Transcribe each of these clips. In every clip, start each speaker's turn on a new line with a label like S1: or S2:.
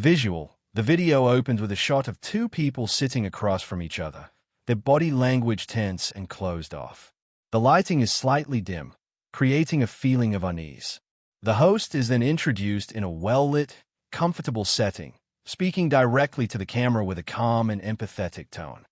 S1: Visual. The video opens with a shot of two people sitting across from each other, their body language tense and closed off. The lighting is slightly dim, creating a feeling of unease. The host is then introduced in a well-lit, comfortable setting, speaking directly to the camera with a calm and empathetic tone.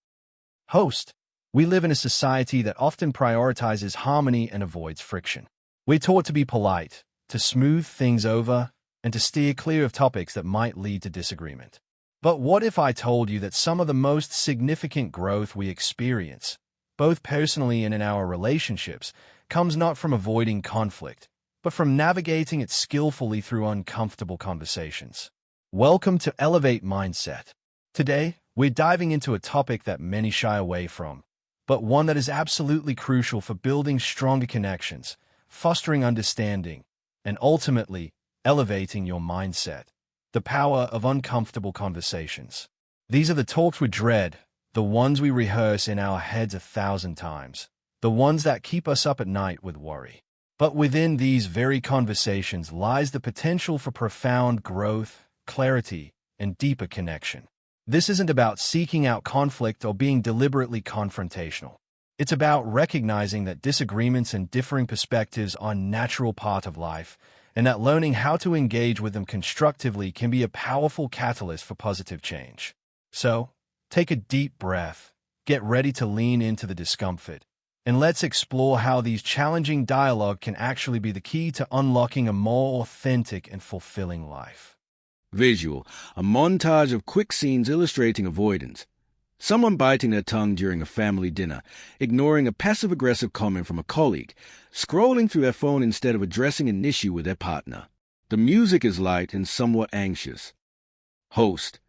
S1: Host. We live in a society that often prioritizes harmony and avoids friction. We're taught to be polite, to smooth things over, and to steer clear of topics that might lead to disagreement. But what if I told you that some of the most significant growth we experience, both personally and in our relationships, comes not from avoiding conflict, but from navigating it skillfully through uncomfortable conversations? Welcome to Elevate Mindset. Today, we're diving into a topic that many shy away from, but one that is absolutely crucial for building stronger connections, fostering understanding, and ultimately, elevating your mindset. The power of uncomfortable conversations. These are the talks we dread, the ones we rehearse in our heads 1,000 times, the ones that keep us up at night with worry. But within these very conversations lies the potential for profound growth, clarity, and deeper connection. This isn't about seeking out conflict or being deliberately confrontational. It's about recognizing that disagreements and differing perspectives are a natural part of life, and that learning how to engage with them constructively can be a powerful catalyst for positive change. So, take a deep breath, get ready to lean into the discomfort, and let's explore how these challenging dialogue can actually be the key to unlocking a more authentic and fulfilling life.
S2: Visual, a montage of quick scenes illustrating avoidance. Someone biting their tongue during a family dinner, ignoring a passive-aggressive comment from a colleague, scrolling through their phone instead of addressing an issue with their partner. The music is light and somewhat anxious. Host.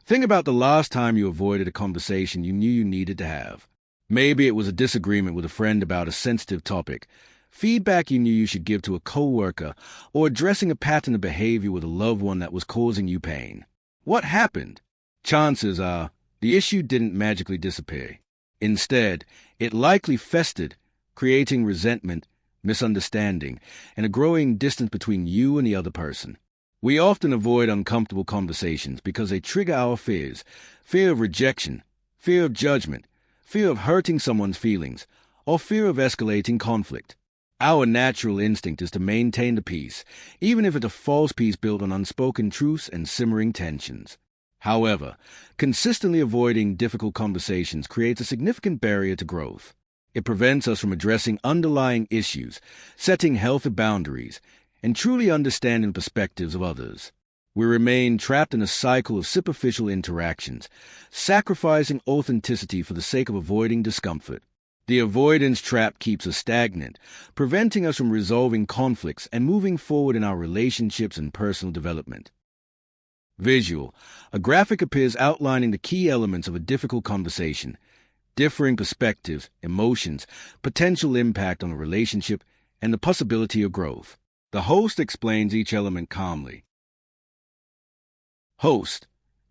S2: Think about the last time you avoided a conversation you knew you needed to have. Maybe it was a disagreement with a friend about a sensitive topic, feedback you knew you should give to a coworker, or addressing a pattern of behavior with a loved one that was causing you pain. What happened? Chances are, the issue didn't magically disappear. Instead, it likely festered, creating resentment, misunderstanding, and a growing distance between you and the other person. We often avoid uncomfortable conversations because they trigger our fears: fear of rejection, fear of judgment, fear of hurting someone's feelings, or fear of escalating conflict. Our natural instinct is to maintain the peace, even if it's a false peace built on unspoken truths and simmering tensions. However, consistently avoiding difficult conversations creates a significant barrier to growth. It prevents us from addressing underlying issues, setting healthy boundaries, and truly understanding the perspectives of others. We remain trapped in a cycle of superficial interactions, sacrificing authenticity for the sake of avoiding discomfort. The avoidance trap keeps us stagnant, preventing us from resolving conflicts and moving forward in our relationships and personal development. Visual. A graphic appears outlining the key elements of a difficult conversation: differing perspectives, emotions, potential impact on a relationship, and the possibility of growth. The host explains each element calmly. Host.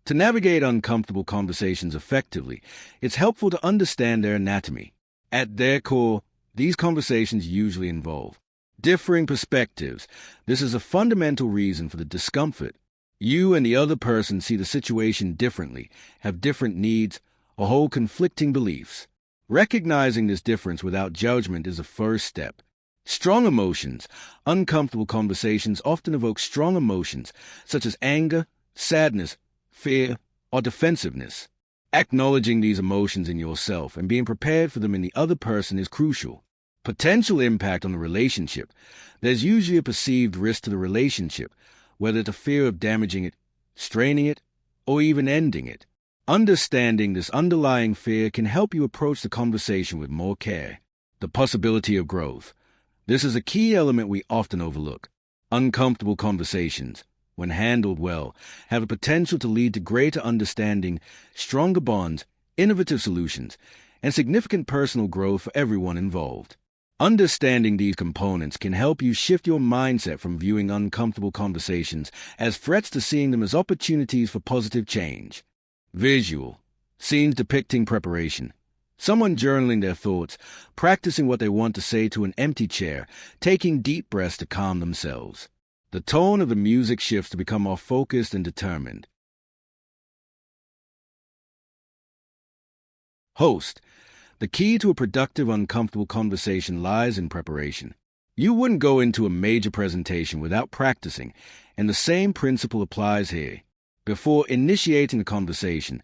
S2: To navigate uncomfortable conversations effectively, it's helpful to understand their anatomy. At their core, these conversations usually involve differing perspectives. This is a fundamental reason for the discomfort. You and the other person see the situation differently, have different needs, or hold conflicting beliefs. Recognizing this difference without judgment is the first step. Strong emotions. Uncomfortable conversations often evoke strong emotions, such as anger, sadness, fear, or defensiveness. Acknowledging these emotions in yourself and being prepared for them in the other person is crucial. Potential impact on the relationship. There's usually a perceived risk to the relationship, whether it's a fear of damaging it, straining it, or even ending it. Understanding this underlying fear can help you approach the conversation with more care. The possibility of growth. This is a key element we often overlook. Uncomfortable conversations, when handled well, have a potential to lead to greater understanding, stronger bonds, innovative solutions, and significant personal growth for everyone involved. Understanding these components can help you shift your mindset from viewing uncomfortable conversations as threats to seeing them as opportunities for positive change. Visual. Scenes depicting preparation. Someone journaling their thoughts, practicing what they want to say to an empty chair, taking deep breaths to calm themselves. The tone of the music shifts to become more focused and determined. Host. The key to a productive, uncomfortable conversation lies in preparation. You wouldn't go into a major presentation without practicing, and the same principle applies here. Before initiating a conversation,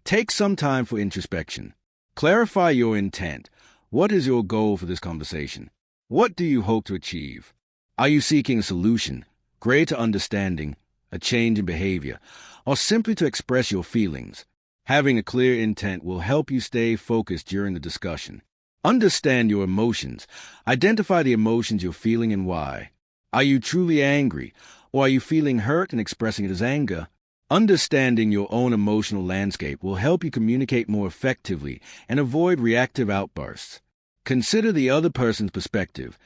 S2: take some time for introspection. Clarify your intent. What is your goal for this conversation? What do you hope to achieve? Are you seeking a solution, greater understanding, a change in behavior, or simply to express your feelings? Having a clear intent will help you stay focused during the discussion. Understand your emotions. Identify the emotions you're feeling and why. Are you truly angry, or are you feeling hurt and expressing it as anger? Understanding your own emotional landscape will help you communicate more effectively and avoid reactive outbursts. Consider the other person's perspective.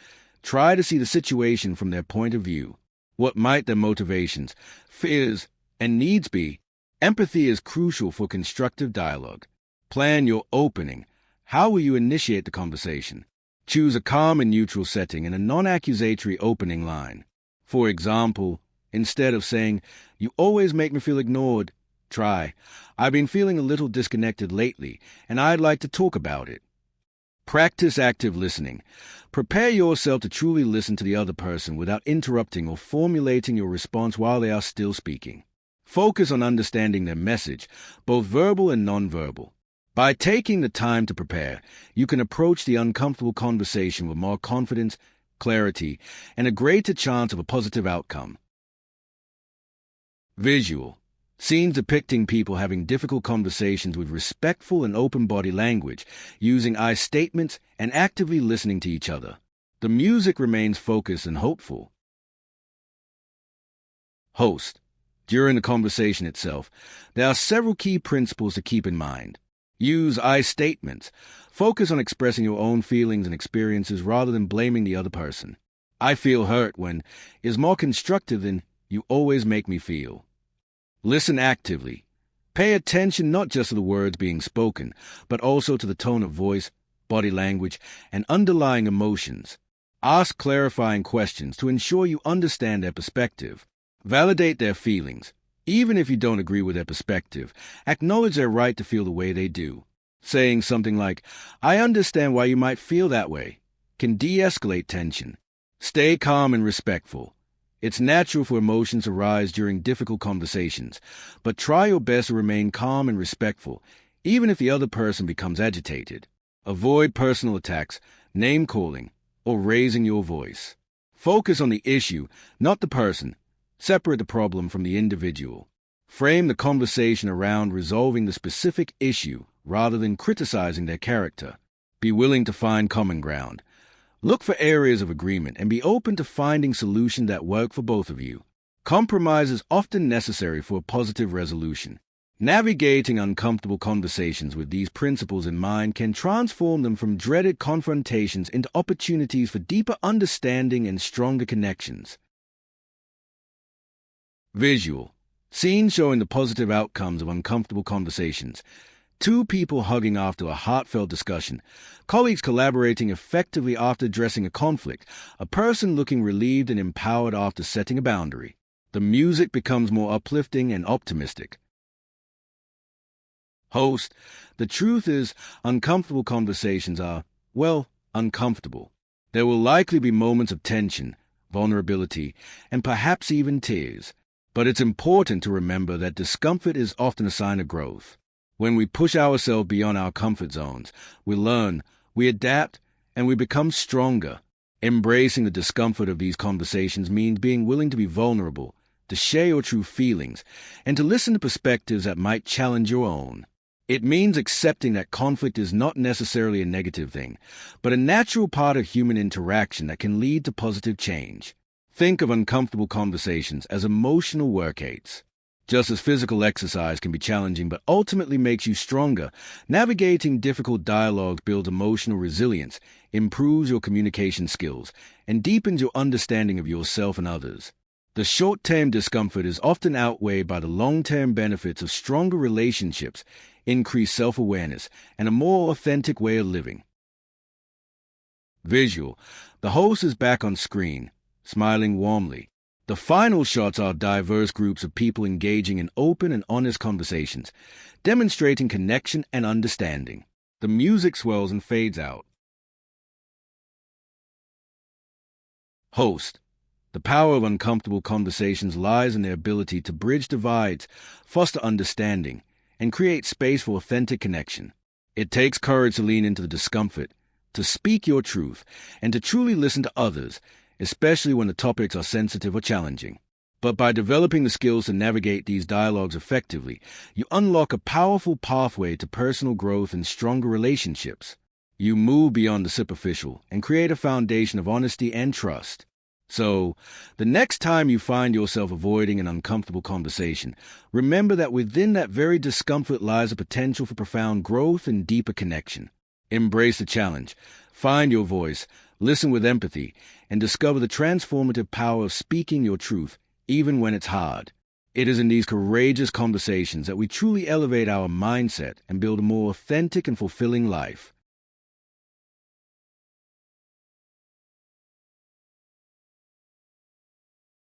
S2: Try to see the situation from their point of view. What might their motivations, fears, and needs be? Empathy is crucial for constructive dialogue. Plan your opening. How will you initiate the conversation? Choose a calm and neutral setting and a non-accusatory opening line. For example, instead of saying, "You always make me feel ignored," try, "I've been feeling a little disconnected lately, and I'd like to talk about it." Practice active listening. Prepare yourself to truly listen to the other person without interrupting or formulating your response while they are still speaking. Focus on understanding their message, both verbal and nonverbal. By taking the time to prepare, you can approach the uncomfortable conversation with more confidence, clarity, and a greater chance of a positive outcome. Visual. Scenes depicting people having difficult conversations with respectful and open body language, using I statements and actively listening to each other. The music remains focused and hopeful. Host. During the conversation itself, there are several key principles to keep in mind. Use I statements. Focus on expressing your own feelings and experiences rather than blaming the other person. "I feel hurt" when is more constructive than "you always make me feel." Listen actively. Pay attention not just to the words being spoken, but also to the tone of voice, body language, and underlying emotions. Ask clarifying questions to ensure you understand their perspective. Validate their feelings. Even if you don't agree with their perspective, acknowledge their right to feel the way they do. Saying something like, "I understand why you might feel that way," can de-escalate tension. Stay calm and respectful. It's natural for emotions to rise during difficult conversations, but try your best to remain calm and respectful, even if the other person becomes agitated. Avoid personal attacks, name-calling, or raising your voice. Focus on the issue, not the person. Separate the problem from the individual. Frame the conversation around resolving the specific issue rather than criticizing their character. Be willing to find common ground. Look for areas of agreement and be open to finding solutions that work for both of you. Compromise is often necessary for a positive resolution. Navigating uncomfortable conversations with these principles in mind can transform them from dreaded confrontations into opportunities for deeper understanding and stronger connections. Visual. Scenes showing the positive outcomes of uncomfortable conversations. Two people hugging after a heartfelt discussion. Colleagues collaborating effectively after addressing a conflict. A person looking relieved and empowered after setting a boundary. The music becomes more uplifting and optimistic. Host. The truth is, uncomfortable conversations are, well, uncomfortable. There will likely be moments of tension, vulnerability, and perhaps even tears. But it's important to remember that discomfort is often a sign of growth. When we push ourselves beyond our comfort zones, we learn, we adapt, and we become stronger. Embracing the discomfort of these conversations means being willing to be vulnerable, to share your true feelings, and to listen to perspectives that might challenge your own. It means accepting that conflict is not necessarily a negative thing, but a natural part of human interaction that can lead to positive change. Think of uncomfortable conversations as emotional workouts. Just as physical exercise can be challenging but ultimately makes you stronger, navigating difficult dialogues builds emotional resilience, improves your communication skills, and deepens your understanding of yourself and others. The short-term discomfort is often outweighed by the long-term benefits of stronger relationships, increased self-awareness, and a more authentic way of living. Visual. The host is back on screen, smiling warmly. The final shots are diverse groups of people engaging in open and honest conversations, demonstrating connection and understanding. The music swells and fades out. Host. The power of uncomfortable conversations lies in their ability to bridge divides, foster understanding, and create space for authentic connection. It takes courage to lean into the discomfort, to speak your truth, and to truly listen to others, especially when the topics are sensitive or challenging. But by developing the skills to navigate these dialogues effectively, you unlock a powerful pathway to personal growth and stronger relationships. You move beyond the superficial and create a foundation of honesty and trust. So, the next time you find yourself avoiding an uncomfortable conversation, remember that within that very discomfort lies a potential for profound growth and deeper connection. Embrace the challenge, find your voice, listen with empathy, and discover the transformative power of speaking your truth, even when it's hard. It is in these courageous conversations that we truly elevate our mindset and build a more authentic and fulfilling life.